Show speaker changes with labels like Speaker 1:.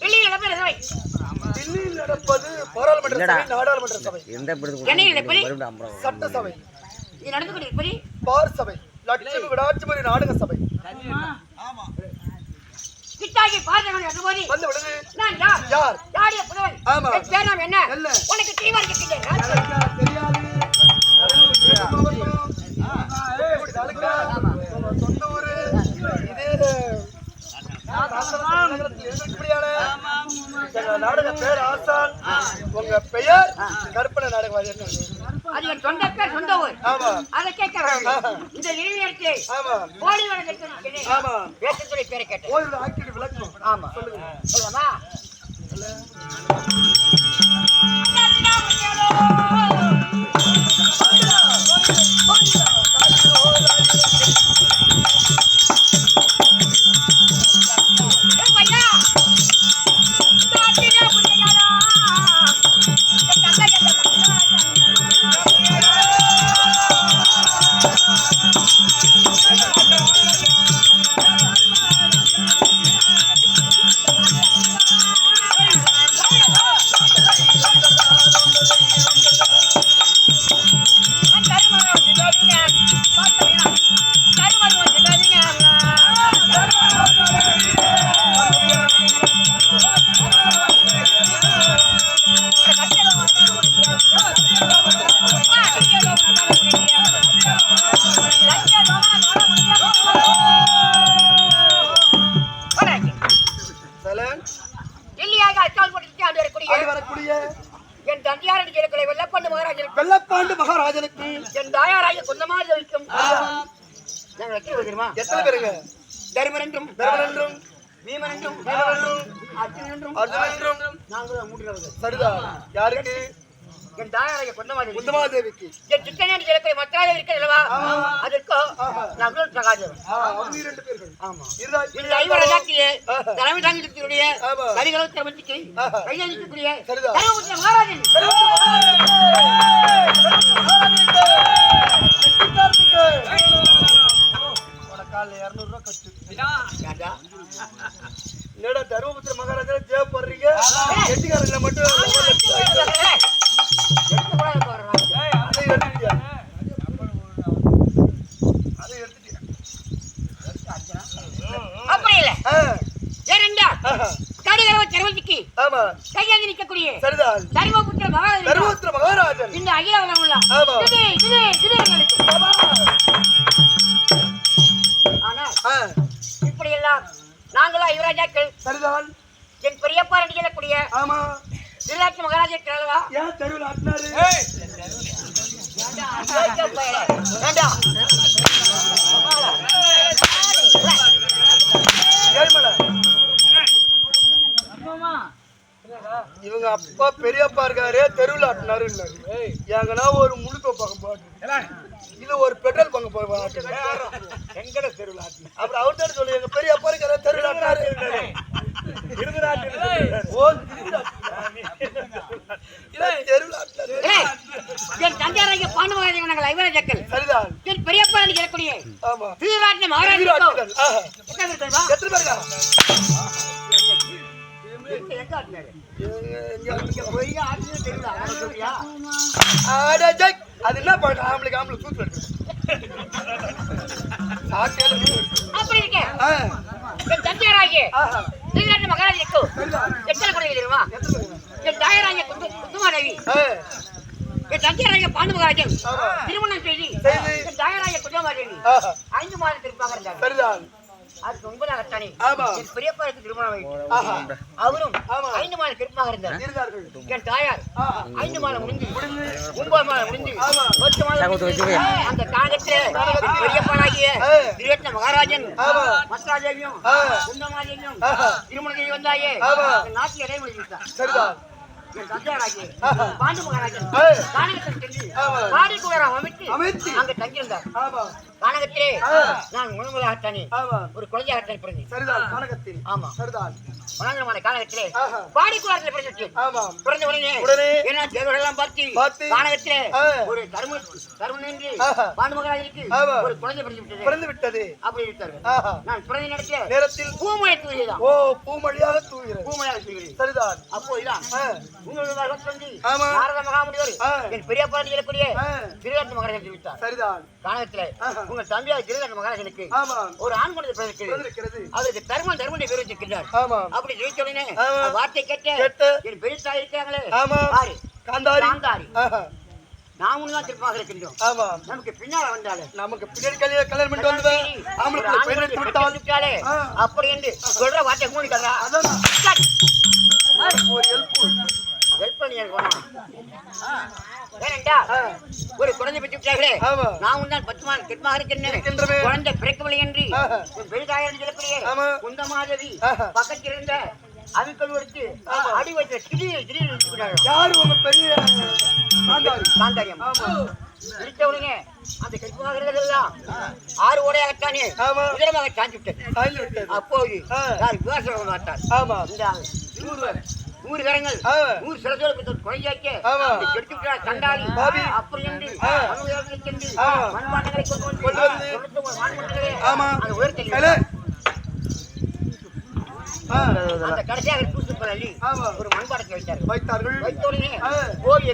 Speaker 1: டெல்லியில் நடப்பது சபை.
Speaker 2: டெல்லியில் நடப்பது பாராளுமன்ற சபை, நாடாளுமன்ற சபை.
Speaker 1: சென்னையில் எப்படி
Speaker 2: சட்ட சபை.
Speaker 1: இது நடந்து கொண்டிருப்பது
Speaker 2: பார் சபை, லட்சுமி விடாட்சிமணி நாடக சபை.
Speaker 1: கிட்டாகி பாதகன் அதுபோது
Speaker 2: வந்து விடுது.
Speaker 1: நான் யார்?
Speaker 2: யார்?
Speaker 1: யாருடைய புதவன்?
Speaker 2: ஆமா.
Speaker 1: என் பேர் நாம் என்ன? உனக்கு தீவாரி கேட்கிறேன்.
Speaker 2: தெரியாது. சொந்த ஊரு இது. நாடக பேர் ஆசான். உங்க பெயர் கற்பனை நாடகவாதி.
Speaker 1: அது என் சொந்த பேர், சொந்த ஊர்.
Speaker 2: ஆமா.
Speaker 1: அதை கேட்க இந்த இளைஞருக்கு போலி வழக்கு
Speaker 2: ஆமா
Speaker 1: பேசத்துடைய பேரை கேட்டேன்.
Speaker 2: கோயிலோட ஆக்டிவிட்டி விளக்கம்.
Speaker 1: ஆமா சொல்லுங்க. சொல்லலாமா?
Speaker 2: வெள்ளப்பாண்டு மகாராஜனுக்கு
Speaker 1: என் தாயாராய சொந்தமாக வைக்கும்
Speaker 2: எத்தனை பேருங்க?
Speaker 1: தர்மன் என்றும் பீமன் என்றும் அர்ஜுனன் என்றும் நாங்கள் மூன்று.
Speaker 2: சரிதான். யாருக்கு?
Speaker 1: என் தாயாராய
Speaker 2: குந்தமாதேவிக்கு.
Speaker 1: என் சித்தனேன் ஜெயக்குடி மற்றாக இருக்கிறதா அதற்கு நாங்கள் பிரகாஜம்.
Speaker 2: அவங்க இரண்டு பேர்கள். ஆமா.
Speaker 1: இந்த ஐவராஜாக்கிய தலைமை தாங்கிய கரிகளவு திறமைக்கு கையளிக்கக்கூடிய தர்மபுத்திர மகாராஜன்
Speaker 2: என்னடா தர்மபுத்திர மகாராஜா தேவைப்படுறீங்க? எட்டுக்காரங்களை மட்டும்
Speaker 1: அப்படி இல்ல ஏனென்றா கடிகளவு திறமைக்கு கையாகி நிற்கக்கூடிய தர்மபுத்திர மகாராஜன் இந்த அகில உள்ள ஆனால் இப்படி எல்லாம் நாங்களும் யுவராஜாக்கள்
Speaker 2: சரிதான்.
Speaker 1: என் பெரியப்பா என்று சொல்லக்கூடிய திருநாட்டு மகாராஜா இருக்கிறார்களா?
Speaker 2: ஏன் தெருவில் ஆட்டினாரு? இவங்க அப்பா பெரியப்பா இருக்காரு, தெருவில் ஆட்டினாரு. எங்கன்னா ஒரு முழுக்க பக்கம் போட்டு இது ஒரு பெட்ரோல் பங்கு போய் எங்கட தெருவில் ஆட்டின. அப்புறம் அவர் தான் சொல்லு, எங்க பெரியப்பா இருக்கிற தெருவில் ஆட்டினாரு.
Speaker 1: என் தந்தையாராகிய பாண்டு மகாராஜன் நாங்கள் ஐவராஜாக்கள்.
Speaker 2: சரிதான்.
Speaker 1: என் பெரியப்பா என்று சொல்லக்கூடிய திருநாட்டு மகாராஜன்
Speaker 2: எத்தனை பேருக்கா? அது என்ன பண்ண ஆம்பளைக்கு ஆம்பளை சூத்து
Speaker 1: அப்படி இருக்க என் தந்தையாராகிய திருநாட்டு மகாராஜனுக்கு எத்தனை குழந்தைகள் தெரியுமா? என் தாயராகிய குந்துமாதேவி, என் தந்தையாராகிய பாண்டு மகாராஜன் திருமணம் செய்து என் தாயராகிய குந்துமாதேவி 5 மாதம் திருப்பாக இருந்தார். அதுக்கு முன்பதாகத்தானே என் பெரியப்பாருக்கு திருமணம் அவரும் 5 மாதம் திருப்பாக இருந்தார். என் தாயார் 5 மாதம் முடிந்து 9 மாதம் முடிந்து 10 மாதம் அந்த காலத்தில் பெரியப்பாராகிய திருவேற்ற மகாராஜன் மத்ராதேவியும் குந்தமாதேவியும் திருமணம் செய்து வந்தாயே நாட்டில் இடைமொழி விட்டார். என் தந்தையாராகிய பாண்டு மகாராஜன்
Speaker 2: ஏய்.
Speaker 1: கானகத்தில் சென்று
Speaker 2: ஆமா.
Speaker 1: பாடி கூடாரம் அமைத்து
Speaker 2: அமைத்து.
Speaker 1: அங்க தங்கியிருந்தார்.
Speaker 2: ஆமா
Speaker 1: கானகத்திலே நான் முதலாகத்தானே
Speaker 2: ஆமா
Speaker 1: ஒரு குழந்தையாகத்தான் பிறந்தேன்.
Speaker 2: சரிதான் கானகத்தில்
Speaker 1: ஆமா
Speaker 2: சரிதான்
Speaker 1: மனோரமான கானகத்திலே
Speaker 2: ஆஹா.
Speaker 1: பாடி கூடாரத்தில் பிறந்துட்டேன்.
Speaker 2: ஆமா
Speaker 1: பிறந்த உடனே
Speaker 2: உடனே
Speaker 1: என்ன தேவர்களெல்லாம் பார்த்து
Speaker 2: பார்த்து
Speaker 1: கானகத்திலே
Speaker 2: ஆ.
Speaker 1: ஒரு தருமன் என்று
Speaker 2: ஆஹா.
Speaker 1: பாண்டு மகாராஜனுக்கு
Speaker 2: ஆமா.
Speaker 1: ஒரு குழந்தை பிறந்து விட்டது.
Speaker 2: பிறந்து விட்டது
Speaker 1: அப்படி விட்டார்கள்.
Speaker 2: ஆஹா.
Speaker 1: நான் பிறந்த நேரத்தில்
Speaker 2: நேரத்தில்
Speaker 1: பூமழை தூவியதான்.
Speaker 2: ஓ பூமழியாக தூகிறது
Speaker 1: பூமழை தூவியது.
Speaker 2: சரிதான்
Speaker 1: அப்போதுதான் உங்களுடைய வந்து
Speaker 2: ஆமா.
Speaker 1: நாரத மகாமுனிவர்
Speaker 2: ஆ.
Speaker 1: என் பெரியப்பா சொல்லக்கூடிய
Speaker 2: ஆ.
Speaker 1: திருநாட்டு மகாராஜன் விட்டார்.
Speaker 2: சரிதான்
Speaker 1: கானகத்திலே
Speaker 2: ஆஹா.
Speaker 1: உங்கள் தம்பியார் திருநாட்டு மகாராஜனுக்கு
Speaker 2: ஆமா
Speaker 1: ஒரு ஆண் குழந்தை பிறந்திருக்கிறது.
Speaker 2: பிறந்திருக்கிறது
Speaker 1: அவருக்கு தர்மன் பேர் வச்சிருக்கிறார்.
Speaker 2: ஆமா
Speaker 1: அப்படி ஜெயிச்ச உடனே
Speaker 2: ஆமா.
Speaker 1: அந்த வார்த்தை கேட்டு
Speaker 2: கேட்டு
Speaker 1: என் பெரிய தாய் இருக்காங்களே
Speaker 2: ஆமா
Speaker 1: யாரு?
Speaker 2: காந்தாரி
Speaker 1: காந்தாரி.
Speaker 2: ஆஹா.
Speaker 1: நாமும் தான் திருப்பாக இருக்கின்றோம்.
Speaker 2: ஆமா
Speaker 1: நமக்கு பின்னால வந்தாலே
Speaker 2: நமக்கு பின்னாடி கல்யாணம் பண்ணிட்டு வந்து ஆம்பளை பிள்ளை பெண்ணை விட்டால்
Speaker 1: விட்டாலே
Speaker 2: ஆ.
Speaker 1: அப்படி என்று சொல்ற வார்த்தை மூணு கதா
Speaker 2: அதான் ஒரு ஹெல்ப்
Speaker 1: ஹெல்ப் பண்ணி எனக்கு வேணும். ஏனென்றா ஒரு குழந்தை பெற்று விட்டார்களே
Speaker 2: ஆமா
Speaker 1: நான் தான் கெட்மாக
Speaker 2: இருக்கின்றமே.
Speaker 1: இருக்கின்றேன். குழந்தை பிறக்கவில்லை என்று
Speaker 2: ஆஹா.
Speaker 1: என் பெரிதாயர் சொல்லக்கூடிய
Speaker 2: ஆமா.
Speaker 1: குந்தமாதேவி
Speaker 2: ஆஹா.
Speaker 1: பக்கத்தில் இருந்த அவிக்கல் எடுத்து அடி வைத்த திடீர் விட்டார்கள்.
Speaker 2: யாரு உங்க பெரிய காந்தாரி
Speaker 1: காந்தாரியம்
Speaker 2: ஆமா
Speaker 1: இடித்த உடனே அந்த கெட்பாகிறதெல்லாம் ஆறு ஓடையாகத்தானே
Speaker 2: ஆமா
Speaker 1: உதரமாக சாஞ்சி விட்டது.
Speaker 2: சாயல் விட்டது
Speaker 1: அப்போது
Speaker 2: ஆ.
Speaker 1: யார் விவாசம் மாட்டார்.
Speaker 2: ஆமா
Speaker 1: இந்த 100 கரங்கள்
Speaker 2: ஆ.
Speaker 1: 100 சிலசோடு குறைஞ்சாக்க
Speaker 2: ஆமா.
Speaker 1: எடுத்து விட்டார் கண்டாளி.
Speaker 2: பாவி.
Speaker 1: அப்படி என்று
Speaker 2: ஆ.
Speaker 1: மனுவியர்களை சென்று
Speaker 2: ஆ.
Speaker 1: மண்பாண்டங்களை கொண்டு
Speaker 2: கொண்டு வந்து.
Speaker 1: 99 மான்மண்டங்களே
Speaker 2: ஆமா
Speaker 1: அதை உயர்த்தி
Speaker 2: கையில. ஆ.
Speaker 1: அந்த கடைசியாக தூசுக்கள் அள்ளி
Speaker 2: ஆமா
Speaker 1: ஒரு மண்பாடத்தை வைத்தார்கள்.
Speaker 2: வைத்தார்கள்
Speaker 1: வைத்த உடனே
Speaker 2: ஆ.
Speaker 1: கோவிய